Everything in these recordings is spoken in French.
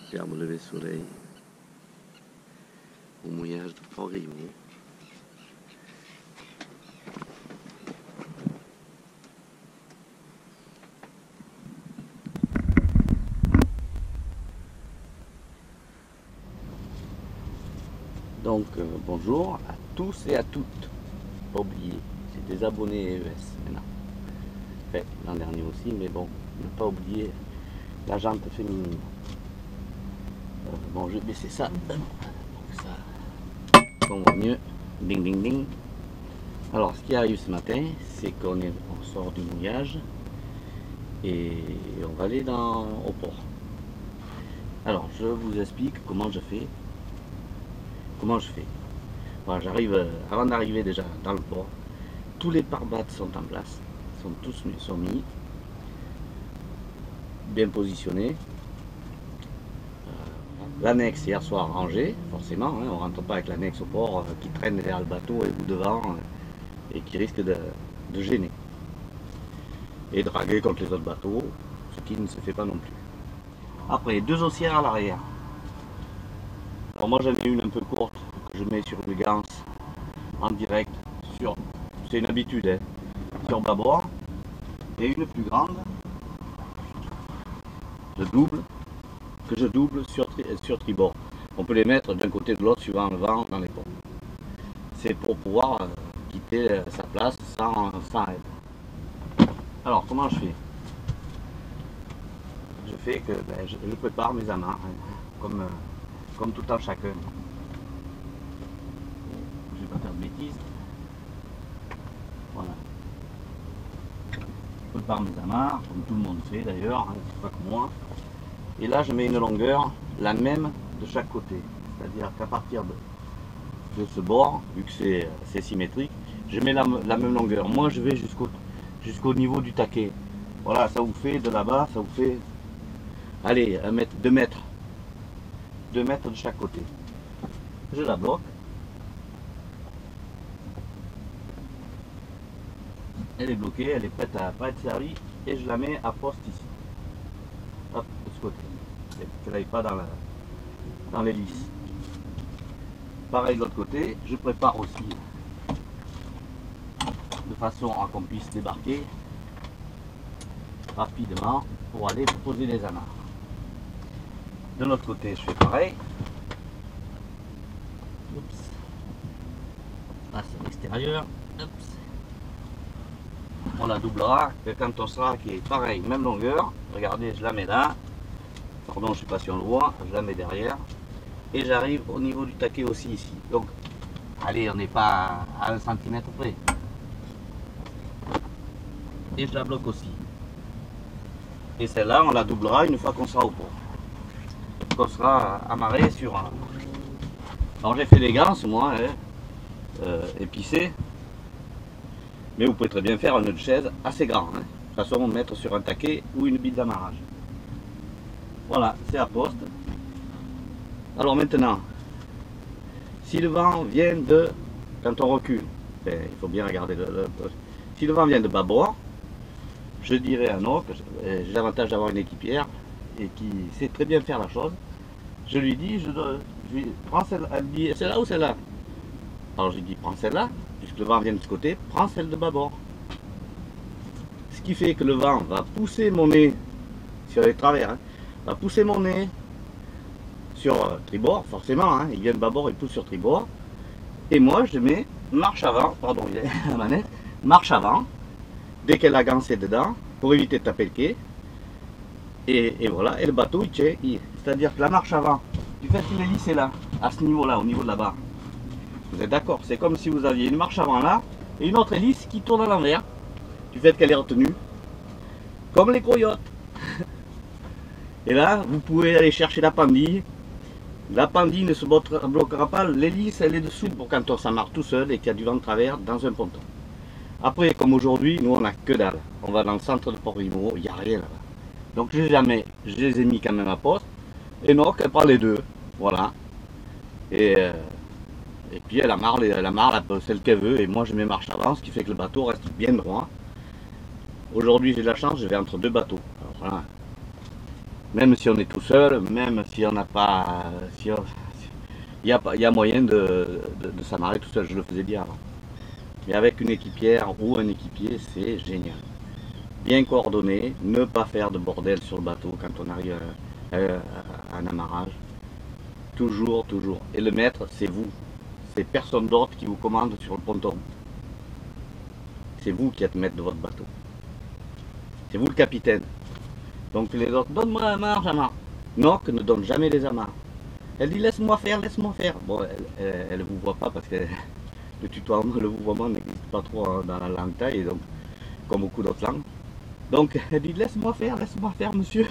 superbe lever de soleil au mouillage de Port-Grimaud. Donc bonjour à tous et à toutes. Pas oublier, c'est des abonnés ES maintenant. Enfin, l'an dernier aussi, mais bon, ne pas oublier la jante féminine. Bon, je vais baisser ça. Donc ça, on voit mieux. Ding ding ding. Alors, ce qui arrive ce matin, c'est qu'on sort du mouillage et on va aller au port. Alors, je vous explique comment je fais. Voilà, j'arrive, avant d'arriver déjà dans le port, tous les pare-battes sont en place, sont mis, bien positionnés. L'annexe hier soir rangée, forcément, hein, on ne rentre pas avec l'annexe au port qui traîne derrière le bateau et ou devant et qui risque de gêner et draguer contre les autres bateaux, ce qui ne se fait pas non plus. Après, 2 haussières à l'arrière. Alors moi j'en ai une un peu courte que je mets sur une ganse en direct, c'est une habitude, hein, sur bâbord, et une plus grande que je double sur tribord. On peut les mettre d'un côté de l'autre suivant le vent dans les ponts. C'est pour pouvoir quitter sa place sans aide. Alors comment je fais? Je fais que je prépare mes amarres, hein, comme tout un chacun. Je vais pas faire de bêtises. Voilà. Je prépare mes amarres, comme tout le monde fait d'ailleurs, hein, c'est pas que moi. Et là je mets une longueur, la même de chaque côté. C'est-à-dire qu'à partir de ce bord, vu que c'est symétrique, je mets la même longueur. Moi je vais jusqu'au niveau du taquet. Voilà, ça vous fait de là-bas, ça vous fait, allez, 2 mètres. 2 mètres de chaque côté. Je la bloque. Elle est bloquée, elle est prête à pas être servie et je la mets à poste ici. Hop, de ce côté. Qu'elle n'aille pas dans l'hélice. Pareil de l'autre côté, je prépare aussi de façon à qu'on puisse débarquer rapidement pour aller poser les amarres. De l'autre côté, je fais pareil. Oups. Là, c'est l'extérieur. On la doublera et quand on sera qui est pareil, même longueur. Regardez, je la mets là. Pardon, je ne sais pas si on le voit. Je la mets derrière. Et j'arrive au niveau du taquet aussi ici. Donc, allez, on n'est pas à 1 cm près. Et je la bloque aussi. Et celle-là, on la doublera une fois qu'on sera au port. Qu'on sera amarré sur un. Alors j'ai fait des ganses moi, hein, épicées, mais vous pouvez très bien faire un nœud de chaise assez grand, hein, de façon à mettre sur un taquet ou une bille d'amarrage. Voilà, c'est à poste. Alors maintenant, si le vent vient de, quand on recule, il faut bien regarder si le vent vient de bâbord, je dirais à un autre, j'ai l'avantage d'avoir une équipière et qui sait très bien faire la chose. Je lui dis, prends celle-là. Elle dit, celle-là ou celle-là? Alors je lui dis, prends celle-là, puisque le vent vient de ce côté, prends celle de bâbord. Ce qui fait que le vent va pousser mon nez sur les travers, hein, va pousser mon nez sur tribord, forcément, hein, il vient de bâbord, il pousse sur tribord. Et moi, je mets marche avant, pardon, il y a la manette, marche avant, dès qu'elle a gancé dedans, pour éviter de taper le quai. Et voilà, et le bateau il tient, c'est-à-dire que la marche avant, du fait qu'il est lissé là, à ce niveau-là, au niveau de la barre, vous êtes d'accord, c'est comme si vous aviez une marche avant là, et une autre hélice qui tourne à l'envers, du fait qu'elle est retenue, comme les coyotes. Et là, vous pouvez aller chercher la pendille ne se bloquera pas, l'hélice elle est dessous pour quand on s'amarre tout seul et qu'il y a du vent de travers dans un ponton. Après, comme aujourd'hui, nous on n'a que dalle, on va dans le centre de Port-Grimaud, il n'y a rien là-bas. Donc je les ai mis quand même à poste. Et non, elle prend les 2. Voilà. Et puis elle amarre celle qu'elle veut. Et moi je mets marche avant, ce qui fait que le bateau reste bien droit. Aujourd'hui j'ai de la chance, je vais entre 2 bateaux. Alors, voilà. Même si on est tout seul, même si on n'a pas... il y a moyen de s'amarrer tout seul, je le faisais bien avant. Mais avec une équipière ou un équipier, c'est génial. Bien coordonné, ne pas faire de bordel sur le bateau quand on arrive à un amarrage. Toujours, toujours. Et le maître, c'est vous. C'est personne d'autre qui vous commande sur le ponton. C'est vous qui êtes maître de votre bateau. C'est vous le capitaine. Donc les autres, donne-moi la marge, amarre. Noc ne donne jamais les amarres. Elle dit laisse-moi faire, laisse-moi faire. Bon, elle ne vous voit pas parce que le tutoiement, le vouvoiement n'existe pas trop dans la langue thaï, donc comme beaucoup d'autres langues. Donc elle dit laisse-moi faire, monsieur.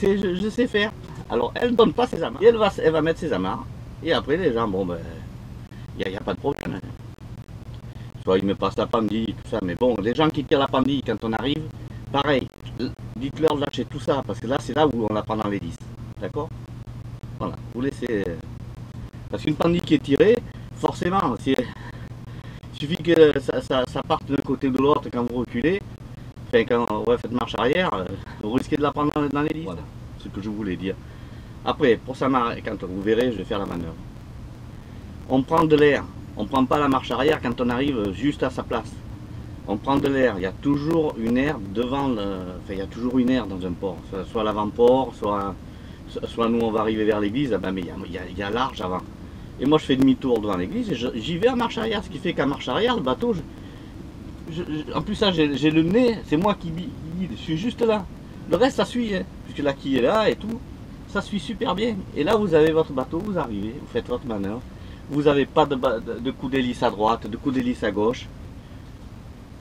Je sais faire. Alors elle ne donne pas ses amarres. Et elle va mettre ses amarres. Et après les gens, bon ben, il n'y a pas de problème. Hein. Soit ils me passent la pandille, tout ça. Mais bon, les gens qui tirent la pandille quand on arrive, pareil, dites-leur de lâcher tout ça, parce que là, c'est là où on la prend dans les 10. D'accord? Voilà, vous laissez... Parce qu'une pandille qui est tirée, forcément, il suffit que ça parte d'un côté ou de l'autre quand vous reculez. Enfin, quand vous faites marche arrière, vous risquez de la prendre dans les 10. Voilà, ce que je voulais dire. Après, pour s'amarrer, quand vous verrez, je vais faire la manœuvre. On prend de l'air. On ne prend pas la marche arrière quand on arrive juste à sa place. On prend de l'air, il y a toujours une aire devant le... Enfin, il y a toujours une aire dans un port, soit l'avant-port, soit nous on va arriver vers l'église, ben, mais il y a large avant. Et moi je fais demi-tour devant l'église et j'y vais à marche arrière, ce qui fait qu'à marche arrière, le bateau, en plus ça j'ai le nez, c'est moi qui guide, je suis juste là. Le reste ça suit, hein, puisque la quille est là et tout, ça suit super bien. Et là vous avez votre bateau, vous arrivez, vous faites votre manœuvre, vous n'avez pas de coup d'hélice à droite, de coup d'hélice à gauche.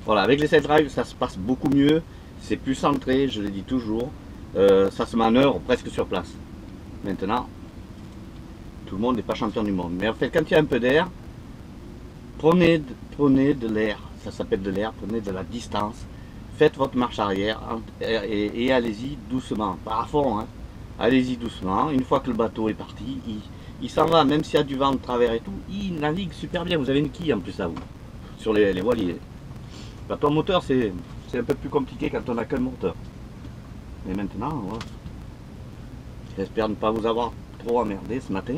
Voilà, avec les side drive, ça se passe beaucoup mieux, c'est plus centré, je le dis toujours, ça se manœuvre presque sur place. Maintenant, tout le monde n'est pas champion du monde, mais en fait, quand il y a un peu d'air, prenez de l'air, ça s'appelle de l'air, prenez de la distance, faites votre marche arrière et allez-y doucement, pas à fond, hein. Allez-y doucement, une fois que le bateau est parti, il s'en va, même s'il y a du vent de travers et tout, il navigue super bien, vous avez une quille en plus à vous, sur les voiliers. Le bateau moteur, c'est un peu plus compliqué quand on n'a qu'un moteur. Mais maintenant, voilà. J'espère ne pas vous avoir trop emmerdé ce matin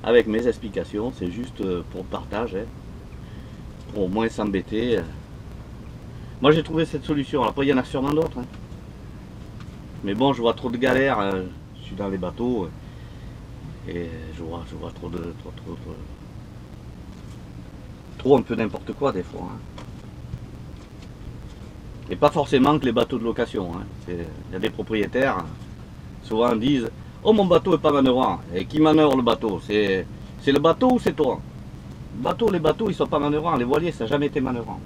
avec mes explications. C'est juste pour le partage, hein, pour au moins s'embêter. Moi, j'ai trouvé cette solution. Après, il y en a sûrement d'autres. Hein. Mais bon, je vois trop de galères. Je suis dans les bateaux et je vois trop un peu n'importe quoi des fois. Hein. Et pas forcément que les bateaux de location. Hein. Il y a des propriétaires, souvent disent « Oh, mon bateau n'est pas manœuvrant ». Et qui manœuvre le bateau? C'est le bateau ou c'est toi? Les bateaux, ils sont pas manœuvrants. Les voiliers, ça n'a jamais été manœuvrant.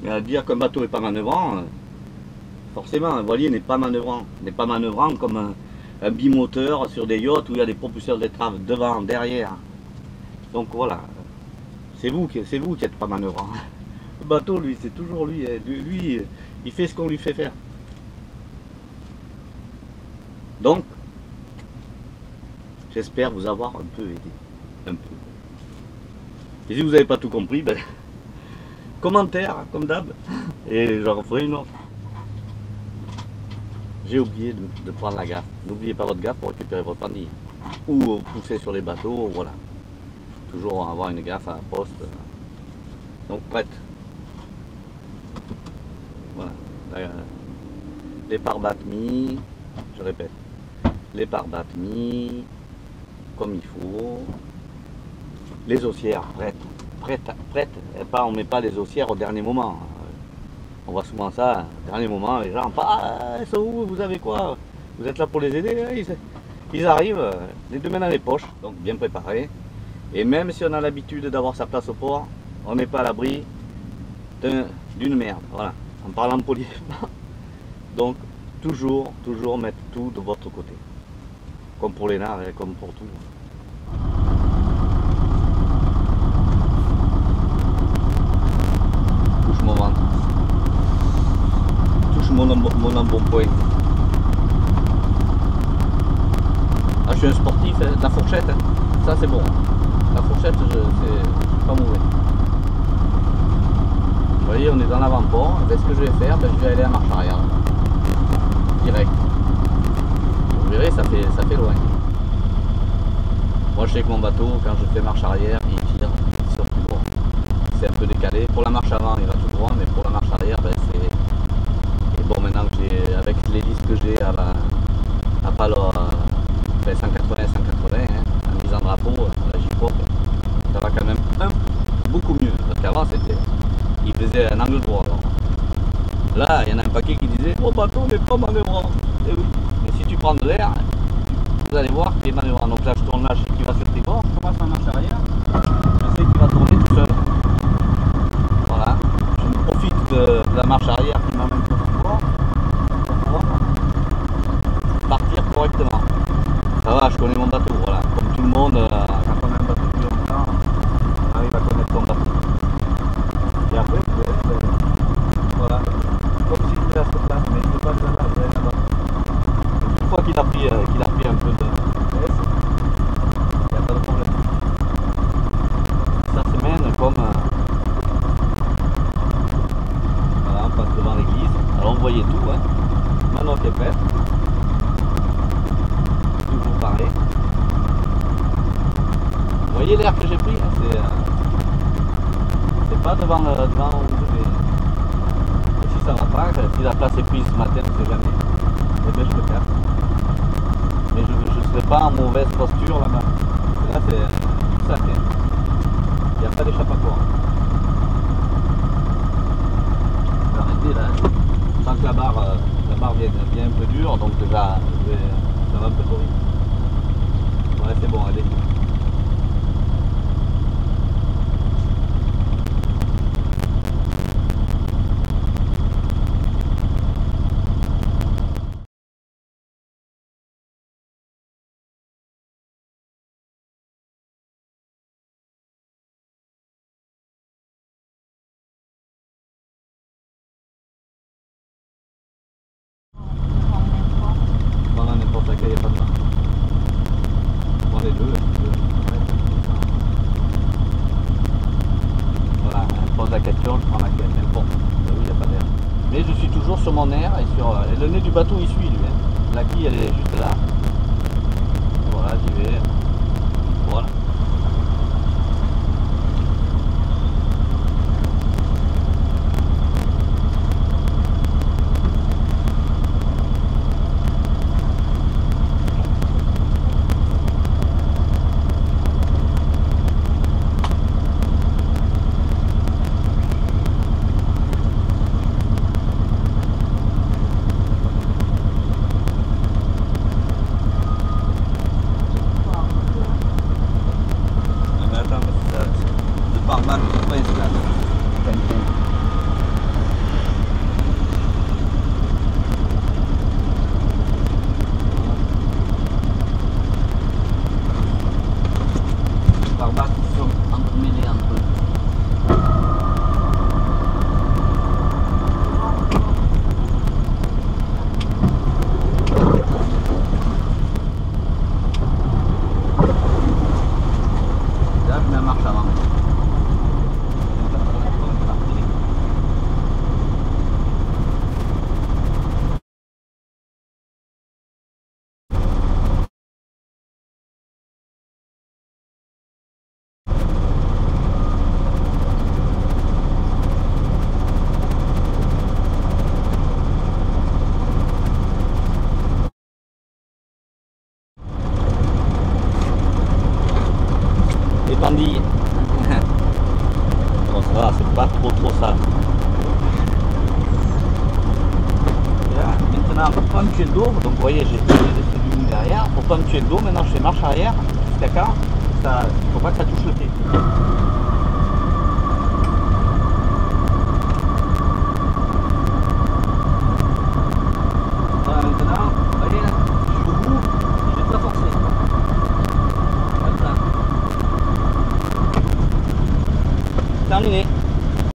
Mais à dire qu'un bateau n'est pas manœuvrant, forcément, un voilier n'est pas manœuvrant. N'est pas manœuvrant comme un bimoteur sur des yachts où il y a des propulseurs d'étrave devant, derrière. Donc voilà, c'est vous qui n'êtes pas manœuvrant. Le bateau, lui, c'est toujours lui. Lui, il fait ce qu'on lui fait faire. Donc, j'espère vous avoir un peu aidé. Un peu. Et si vous n'avez pas tout compris, ben, commentaire, comme d'hab. Et j'en referai une autre. J'ai oublié de prendre la gaffe. N'oubliez pas votre gaffe pour récupérer votre pandille. Ou pousser sur les bateaux, voilà. Toujours avoir une gaffe à la poste. Donc, prête. Voilà, les pare-battes mis, je répète, les pare-battes mis, comme il faut, les haussières prêtes, et pas, on met pas les haussières au dernier moment, on voit souvent ça, au dernier moment, les gens, ah, ils sont où, vous avez quoi, vous êtes là pour les aider, ils arrivent, les deux mains dans les poches, donc bien préparés, et même si on a l'habitude d'avoir sa place au port, on n'est pas à l'abri d'une merde, voilà. En parlant poliment, donc toujours mettre tout de votre côté, comme pour les nards et comme pour tout. Touche mon ventre, touche mon embonpoint. Ah, je suis un sportif, hein. La fourchette, hein. Ça c'est bon. La fourchette, c'est pas mauvais. Vous voyez, on est dans l'avant-port. Ce que je vais faire, ben, je vais aller à marche arrière. Direct. fait loin. Moi je sais que mon bateau, quand je fais marche arrière, il tire tout droit. C'est un peu décalé. Pour la marche avant, il va tout droit, mais pour la marche arrière, ben, c'est... Et bon, maintenant que j'ai, avec l'hélice que j'ai à Palo 180-180, hein, en mise en drapeau, la J-Pop, ça va quand même beaucoup mieux. Parce qu'avant, il faisait un angle droit. Alors. Là, il y en a un paquet qui disait mon bateau n'est pas manœuvrant. Et oui, mais si tu prends de l'air, vous allez voir qu'il est manœuvrant. Donc là, je tourne là, je sais qu'il va sur tes bords, je commence en marche arrière, je sais qu'il va tourner tout seul. Voilà, je profite de la marche arrière qui m'amène sur le bord pour pouvoir partir correctement. Ça va, je connais mon bateau, voilà. Comme tout le monde, quand on a un bateau depuis longtemps, on arrive à connaître son bateau. Et après, voilà, comme si je restais là, mais je ne peux pas aller là-bas, je vais aller là-bas. Une fois qu'il a pris un peu de S, il n'y a pas de problème. Ça se mène comme... Voilà, on passe devant l'église. Alors on voyait tout, hein. Maintenant qu'il est prêt. Toujours pareil. Vous voyez l'air que j'ai pris, hein, c'est pas devant où je vais. Et si ça va pas, si la place est prise ce matin, on ne sait jamais, et bien je me casse. Mais je ne serai pas en mauvaise posture là-bas. Là c'est ça, il n'y a pas d'échappatoire. Je vais arrêter là. Je sens que la barre vient un peu dure, donc déjà ça va un peu trop vite. Ouais, c'est bon, allez. N'importe laquelle, il n'y a pas de marque. Prends les deux. Voilà, elle pose la question, je prends laquelle, n'importe. Oui, il n'y a pas d'air. Mais je suis toujours sur mon air et le nez du bateau il suit lui. Hein. La quille elle est juste là. Voilà, j'y vais. Voilà. Bandille. Bon, ça va, c'est pas trop sale. Maintenant, pour pas me tuer de dos, donc vous voyez, j'ai laissé du mou derrière. Pour pas me tuer de dos, maintenant je fais marche arrière. Jusqu'à quand il ne faut pas que ça touche le pied.